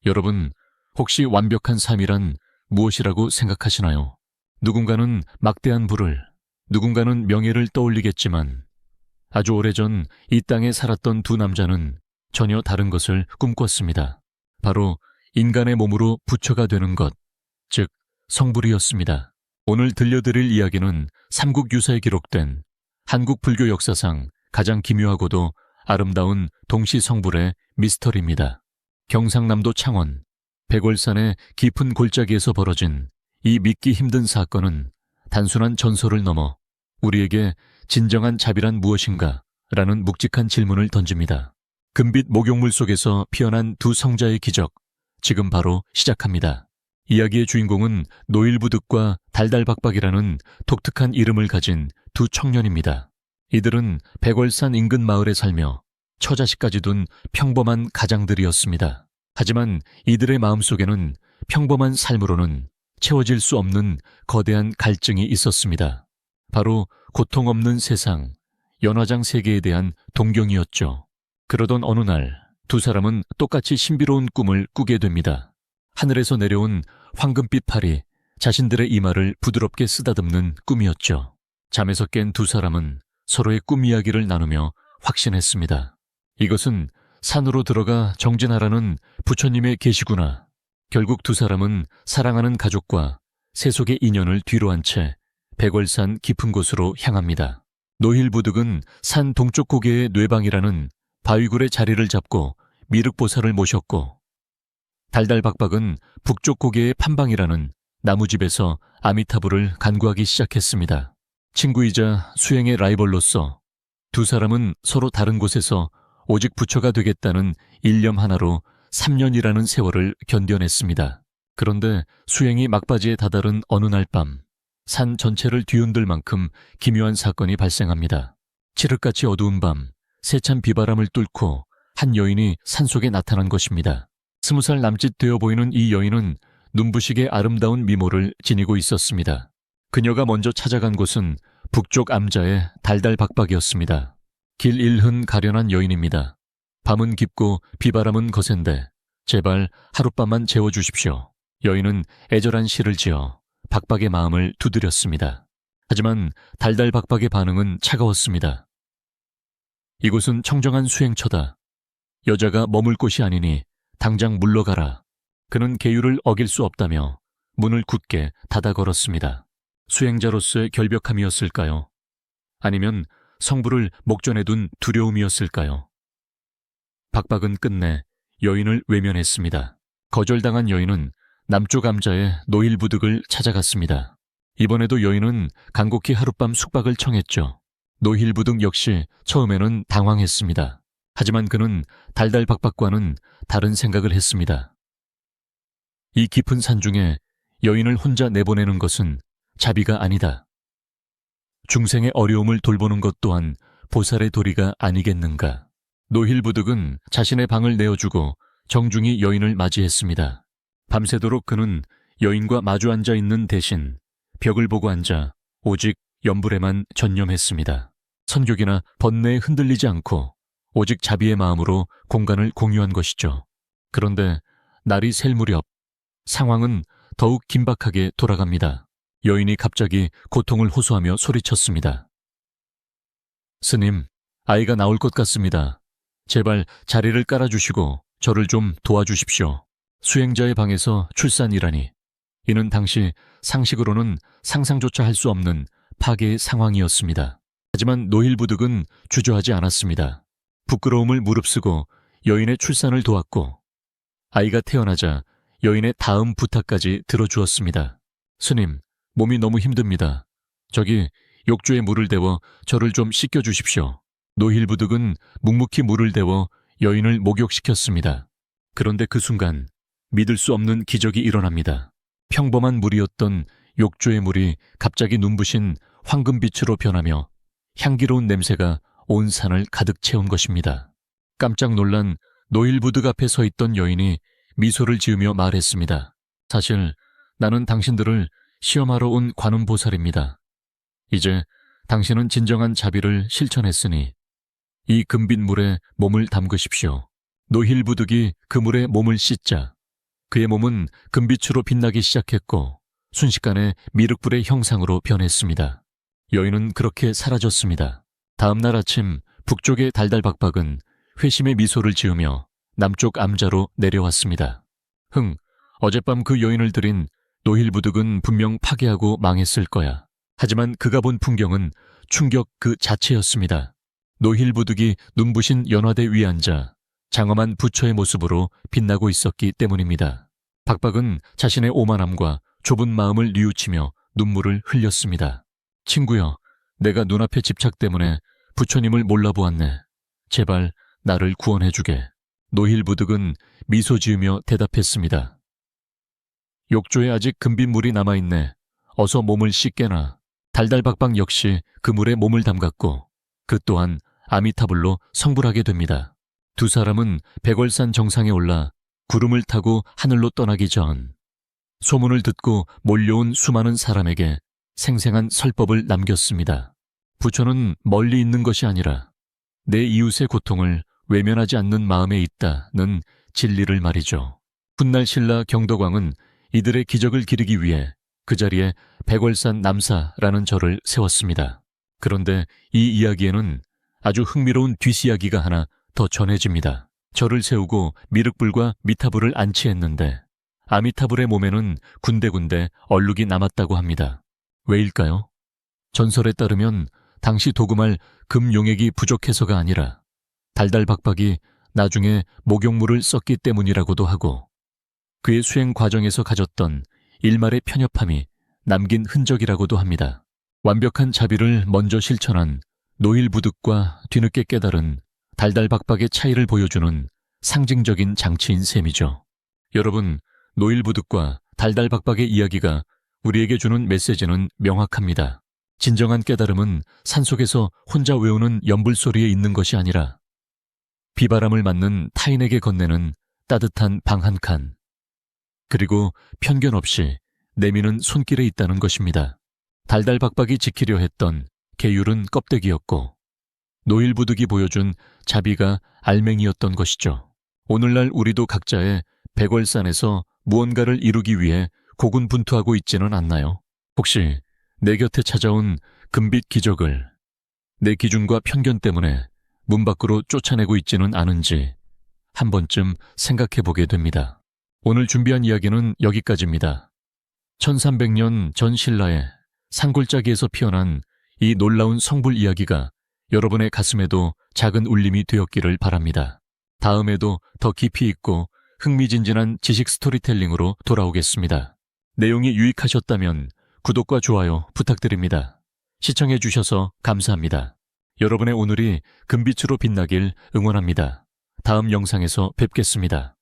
여러분, 혹시 완벽한 삶이란 무엇이라고 생각하시나요? 누군가는 막대한 부를, 누군가는 명예를 떠올리겠지만 아주 오래전 이 땅에 살았던 두 남자는 전혀 다른 것을 꿈꿨습니다. 바로 인간의 몸으로 부처가 되는 것, 즉 성불이었습니다. 오늘 들려드릴 이야기는 삼국유사에 기록된 한국 불교 역사상 가장 기묘하고도 아름다운 동시성불의 미스터리입니다. 경상남도 창원, 백월산의 깊은 골짜기에서 벌어진 이 믿기 힘든 사건은 단순한 전설을 넘어 우리에게 진정한 자비란 무엇인가? 라는 묵직한 질문을 던집니다. 금빛 목욕물 속에서 피어난 두 성자의 기적, 지금 바로 시작합니다. 이야기의 주인공은 노일부득과 달달박박이라는 독특한 이름을 가진 두 청년입니다. 이들은 백월산 인근 마을에 살며 처자식까지 둔 평범한 가장들이었습니다. 하지만 이들의 마음속에는 평범한 삶으로는 채워질 수 없는 거대한 갈증이 있었습니다. 바로 고통 없는 세상, 연화장 세계에 대한 동경이었죠. 그러던 어느 날 두 사람은 똑같이 신비로운 꿈을 꾸게 됩니다. 하늘에서 내려온 황금빛 팔이 자신들의 이마를 부드럽게 쓰다듬는 꿈이었죠. 잠에서 깬 두 사람은 서로의 꿈 이야기를 나누며 확신했습니다. 이것은 산으로 들어가 정진하라는 부처님의 계시구나. 결국 두 사람은 사랑하는 가족과 세속의 인연을 뒤로 한 채 백월산 깊은 곳으로 향합니다. 노힐부득은 산 동쪽 고개의 뇌방이라는 바위굴의 자리를 잡고 미륵보살을 모셨고, 달달박박은 북쪽 고개의 판방이라는 나무집에서 아미타불을 간구하기 시작했습니다. 친구이자 수행의 라이벌로서 두 사람은 서로 다른 곳에서 오직 부처가 되겠다는 일념 하나로 3년이라는 세월을 견뎌냈습니다. 그런데 수행이 막바지에 다다른 어느 날 밤, 산 전체를 뒤흔들 만큼 기묘한 사건이 발생합니다. 칠흑같이 어두운 밤, 세찬 비바람을 뚫고 한 여인이 산속에 나타난 것입니다. 20살 남짓 되어 보이는 이 여인은 눈부시게 아름다운 미모를 지니고 있었습니다. 그녀가 먼저 찾아간 곳은 북쪽 암자의 달달박박이었습니다. 길 잃은 가련한 여인입니다. 밤은 깊고 비바람은 거센데 제발 하룻밤만 재워주십시오. 여인은 애절한 시를 지어 박박의 마음을 두드렸습니다. 하지만 달달박박의 반응은 차가웠습니다. 이곳은 청정한 수행처다. 여자가 머물 곳이 아니니 당장 물러가라. 그는 계율을 어길 수 없다며 문을 굳게 닫아 걸었습니다. 수행자로서의 결벽함이었을까요? 아니면 성불을 목전에 둔 두려움이었을까요? 박박은 끝내 여인을 외면했습니다. 거절당한 여인은 남쪽 암자의 노힐부득을 찾아갔습니다. 이번에도 여인은 간곡히 하룻밤 숙박을 청했죠. 노힐부득 역시 처음에는 당황했습니다. 하지만 그는 달달박박과는 다른 생각을 했습니다. 이 깊은 산 중에 여인을 혼자 내보내는 것은 자비가 아니다. 중생의 어려움을 돌보는 것 또한 보살의 도리가 아니겠는가. 노힐부득은 자신의 방을 내어주고 정중히 여인을 맞이했습니다. 밤새도록 그는 여인과 마주 앉아 있는 대신 벽을 보고 앉아 오직 염불에만 전념했습니다. 선격이나 번뇌에 흔들리지 않고 오직 자비의 마음으로 공간을 공유한 것이죠. 그런데 날이 셀 무렵 상황은 더욱 긴박하게 돌아갑니다. 여인이 갑자기 고통을 호소하며 소리쳤습니다. 스님, 아이가 나올 것 같습니다. 제발 자리를 깔아주시고 저를 좀 도와주십시오. 수행자의 방에서 출산이라니. 이는 당시 상식으로는 상상조차 할 수 없는 파괴의 상황이었습니다. 하지만 노힐부득은 주저하지 않았습니다. 부끄러움을 무릅쓰고 여인의 출산을 도왔고 아이가 태어나자 여인의 다음 부탁까지 들어주었습니다. 스님, 몸이 너무 힘듭니다. 저기 욕조에 물을 데워 저를 좀 씻겨주십시오. 노힐부득은 묵묵히 물을 데워 여인을 목욕시켰습니다. 그런데 그 순간 믿을 수 없는 기적이 일어납니다. 평범한 물이었던 욕조의 물이 갑자기 눈부신 황금빛으로 변하며 향기로운 냄새가 온 산을 가득 채운 것입니다. 깜짝 놀란 노힐부득 앞에 서 있던 여인이 미소를 지으며 말했습니다. 사실 나는 당신들을 시험하러 온 관음보살입니다. 이제 당신은 진정한 자비를 실천했으니 이 금빛 물에 몸을 담그십시오. 노힐부득이 그 물에 몸을 씻자 그의 몸은 금빛으로 빛나기 시작했고 순식간에 미륵불의 형상으로 변했습니다. 여인은 그렇게 사라졌습니다. 다음 날 아침 북쪽의 달달박박은 회심의 미소를 지으며 남쪽 암자로 내려왔습니다. 어젯밤 그 여인을 들인 노힐부득은 분명 파괴하고 망했을 거야. 하지만 그가 본 풍경은 충격 그 자체였습니다. 노힐부득이 눈부신 연화대 위에 앉아 장엄한 부처의 모습으로 빛나고 있었기 때문입니다. 박박은 자신의 오만함과 좁은 마음을 뉘우치며 눈물을 흘렸습니다. 친구여, 내가 눈앞의 집착 때문에 부처님을 몰라보았네. 제발 나를 구원해주게. 노힐부득은 미소 지으며 대답했습니다. 욕조에 아직 금빛물이 남아있네. 어서 몸을 씻게나. 달달박박 역시 그 물에 몸을 담갔고 그 또한 아미타불로 성불하게 됩니다. 두 사람은 백월산 정상에 올라 구름을 타고 하늘로 떠나기 전 소문을 듣고 몰려온 수많은 사람에게 생생한 설법을 남겼습니다. 부처는 멀리 있는 것이 아니라 내 이웃의 고통을 외면하지 않는 마음에 있다는 진리를 말이죠. 훗날 신라 경덕왕은 이들의 기적을 기리기 위해 그 자리에 백월산 남사라는 절을 세웠습니다. 그런데 이 이야기에는 아주 흥미로운 뒷이야기가 하나 더 전해집니다. 절을 세우고 미륵불과 미타불을 안치했는데 아미타불의 몸에는 군데군데 얼룩이 남았다고 합니다. 왜일까요? 전설에 따르면 당시 도금할 금용액이 부족해서가 아니라 달달박박이 나중에 목욕물을 썼기 때문이라고도 하고 그의 수행 과정에서 가졌던 일말의 편협함이 남긴 흔적이라고도 합니다. 완벽한 자비를 먼저 실천한 노힐부득과 뒤늦게 깨달은 달달박박의 차이를 보여주는 상징적인 장치인 셈이죠. 여러분, 노힐부득과 달달박박의 이야기가 우리에게 주는 메시지는 명확합니다. 진정한 깨달음은 산속에서 혼자 외우는 연불소리에 있는 것이 아니라 비바람을 맞는 타인에게 건네는 따뜻한 방 한 칸, 그리고 편견 없이 내미는 손길에 있다는 것입니다. 달달박박이 지키려 했던 계율은 껍데기였고 노힐부득이 보여준 자비가 알맹이였던 것이죠. 오늘날 우리도 각자의 백월산에서 무언가를 이루기 위해 고군분투하고 있지는 않나요? 혹시 내 곁에 찾아온 금빛 기적을 내 기준과 편견 때문에 문 밖으로 쫓아내고 있지는 않은지 한 번쯤 생각해 보게 됩니다. 오늘 준비한 이야기는 여기까지입니다. 1300년 전 신라의 산골짜기에서 피어난 이 놀라운 성불 이야기가 여러분의 가슴에도 작은 울림이 되었기를 바랍니다. 다음에도 더 깊이 있고 흥미진진한 지식 스토리텔링으로 돌아오겠습니다. 내용이 유익하셨다면 구독과 좋아요 부탁드립니다. 시청해 주셔서 감사합니다. 여러분의 오늘이 금빛으로 빛나길 응원합니다. 다음 영상에서 뵙겠습니다.